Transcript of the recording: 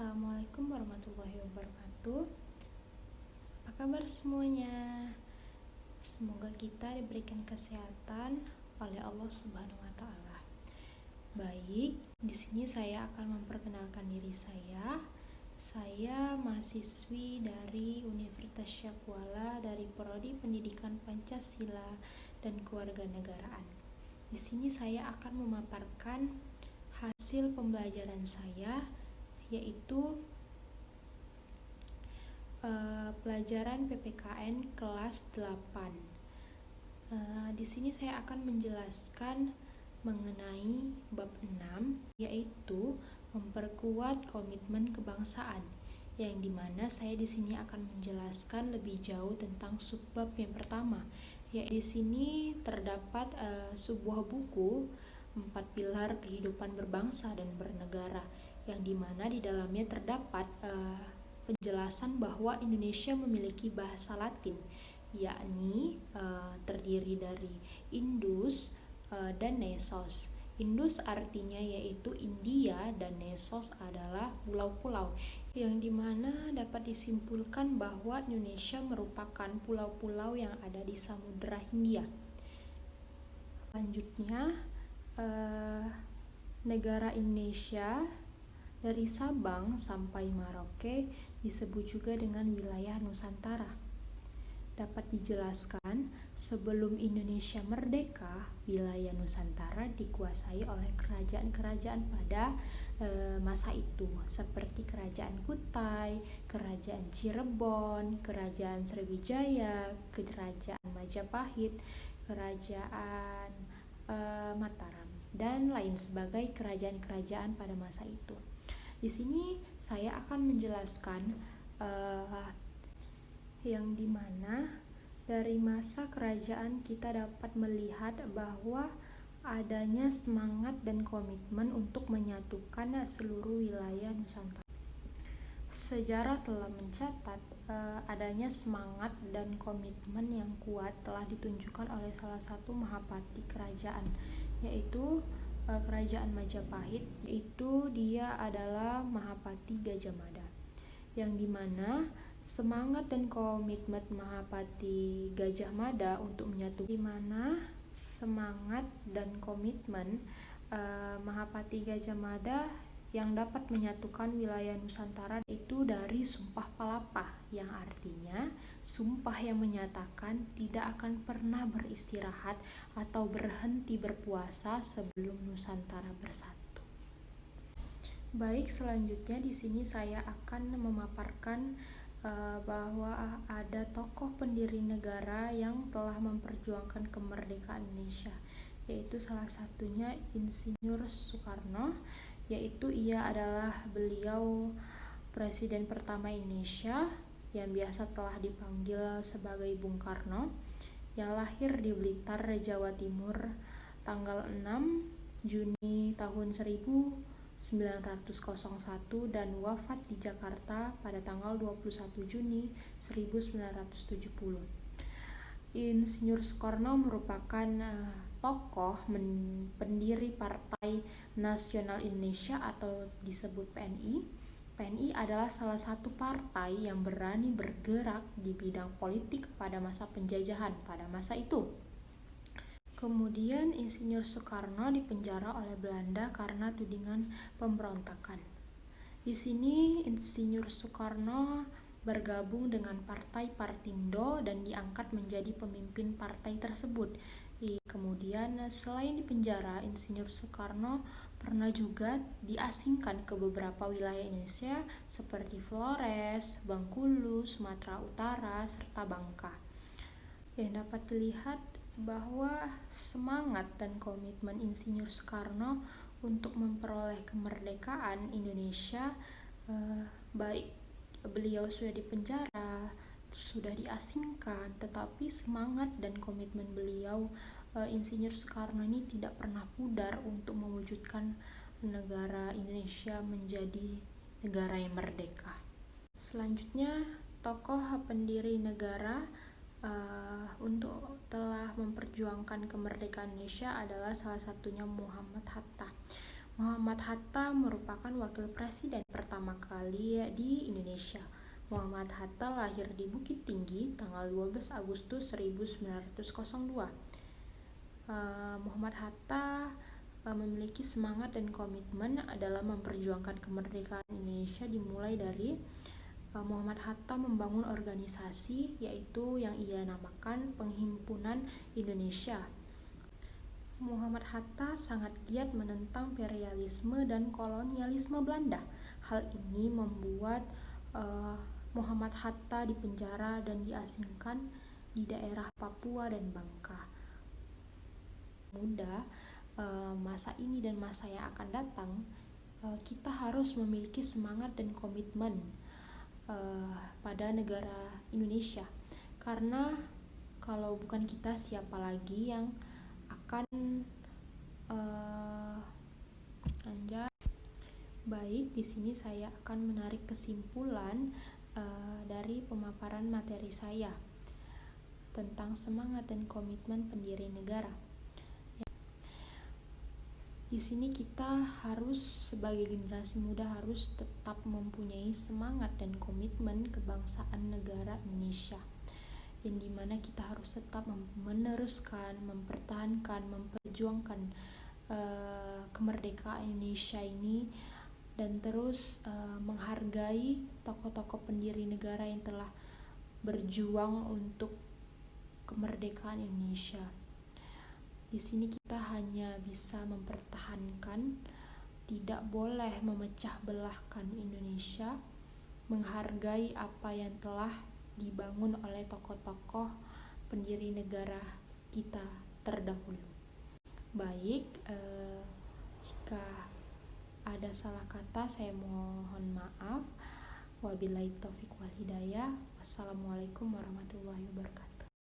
Assalamualaikum warahmatullahi wabarakatuh. Apa kabar semuanya? Semoga kita diberikan kesehatan oleh Allah Subhanahu wa taala. Baik, di sini saya akan memperkenalkan diri saya. Saya mahasiswi dari Universitas Syakuala dari Prodi Pendidikan Pancasila dan Kewarganegaraan. Di sini saya akan memaparkan hasil pembelajaran saya, yaitu pelajaran PPKN kelas 8. Di sini saya akan menjelaskan mengenai bab 6, yaitu memperkuat komitmen kebangsaan, yang dimana saya di sini akan menjelaskan lebih jauh tentang subbab yang pertama. Ya, di sini terdapat sebuah buku 4 pilar kehidupan berbangsa dan bernegara, yang dimana di dalamnya terdapat penjelasan bahwa Indonesia memiliki bahasa Latin, yakni terdiri dari Indus dan Nesos. Indus artinya yaitu India dan Nesos adalah pulau-pulau, yang dimana dapat disimpulkan bahwa Indonesia merupakan pulau-pulau yang ada di Samudra Hindia. Selanjutnya, negara Indonesia dari Sabang sampai Merauke disebut juga dengan wilayah Nusantara. Dapat dijelaskan, sebelum Indonesia merdeka, wilayah Nusantara dikuasai oleh kerajaan-kerajaan pada masa itu, seperti Kerajaan Kutai, Kerajaan Cirebon, Kerajaan Sriwijaya, Kerajaan Majapahit, Kerajaan Mataram, dan lain sebagai kerajaan-kerajaan pada masa itu. Di sini saya akan menjelaskan yang dimana dari masa kerajaan kita dapat melihat bahwa adanya semangat dan komitmen untuk menyatukan seluruh wilayah Nusantara. Sejarah telah mencatat adanya semangat dan komitmen yang kuat telah ditunjukkan oleh salah satu mahapati kerajaan, yaitu Kerajaan Majapahit, yaitu dia adalah Mahapati Gajah Mada, yang dimana semangat dan komitmen Mahapati Gajah Mada untuk menyatukan, dimana semangat dan komitmen Mahapati Gajah Mada yang dapat menyatukan wilayah Nusantara itu dari Sumpah Palapa, yang artinya sumpah yang menyatakan tidak akan pernah beristirahat atau berhenti berpuasa sebelum Nusantara bersatu. Baik, selanjutnya di sini saya akan memaparkan bahwa ada tokoh pendiri negara yang telah memperjuangkan kemerdekaan Indonesia, yaitu salah satunya Insinyur Soekarno, yaitu ia adalah beliau Presiden pertama Indonesia yang biasa telah dipanggil sebagai Bung Karno, yang lahir di Blitar, Jawa Timur tanggal 6 Juni tahun 1901 dan wafat di Jakarta pada tanggal 21 Juni 1970. Insinyur Soekarno merupakan tokoh pendiri Partai Nasional Indonesia atau disebut PNI. PNI adalah salah satu partai yang berani bergerak di bidang politik pada masa penjajahan pada masa itu. Kemudian Insinyur Soekarno dipenjara oleh Belanda karena tudingan pemberontakan. Di sini Insinyur Soekarno bergabung dengan Partai Partindo dan diangkat menjadi pemimpin partai tersebut. Kemudian selain di penjara, Insinyur Soekarno pernah juga diasingkan ke beberapa wilayah Indonesia seperti Flores, Bengkulu, Sumatera Utara, serta Bangka. Yang dapat dilihat bahwa semangat dan komitmen Insinyur Soekarno untuk memperoleh kemerdekaan Indonesia, baik beliau sudah dipenjara, sudah diasingkan, tetapi semangat dan komitmen beliau Insinyur Soekarno ini tidak pernah pudar untuk mewujudkan negara Indonesia menjadi negara yang merdeka. Selanjutnya, tokoh pendiri negara untuk telah memperjuangkan kemerdekaan Indonesia adalah salah satunya Muhammad Hatta. Muhammad Hatta merupakan wakil presiden pertama kali di Indonesia. Muhammad Hatta lahir di Bukit Tinggi tanggal 12 Agustus 1902. Muhammad Hatta memiliki semangat dan komitmen dalam memperjuangkan kemerdekaan Indonesia dimulai dari Muhammad Hatta membangun organisasi yaitu yang ia namakan Penghimpunan Indonesia. Muhammad Hatta sangat giat menentang imperialisme dan kolonialisme Belanda. Hal ini membuat Muhammad Hatta dipenjara dan diasingkan di daerah Papua dan Bangka. Muda masa ini dan masa yang akan datang, kita harus memiliki semangat dan komitmen pada negara Indonesia, karena kalau bukan kita, siapa lagi yang akan Baik, di sini saya akan menarik kesimpulan dari pemaparan materi saya tentang semangat dan komitmen pendiri negara. Di sini kita harus sebagai generasi muda harus tetap mempunyai semangat dan komitmen kebangsaan negara Indonesia, yang dimana kita harus tetap meneruskan, mempertahankan, memperjuangkan kemerdekaan Indonesia ini, dan terus menghargai tokoh-tokoh pendiri negara yang telah berjuang untuk kemerdekaan Indonesia. Di sini kita hanya bisa mempertahankan, tidak boleh memecah belahkan Indonesia, menghargai apa yang telah dibangun oleh tokoh-tokoh pendiri negara kita terdahulu. Baik, jika ada salah kata saya mohon maaf. Wabillahi taufiq wal hidayah. Wassalamualaikum warahmatullahi wabarakatuh.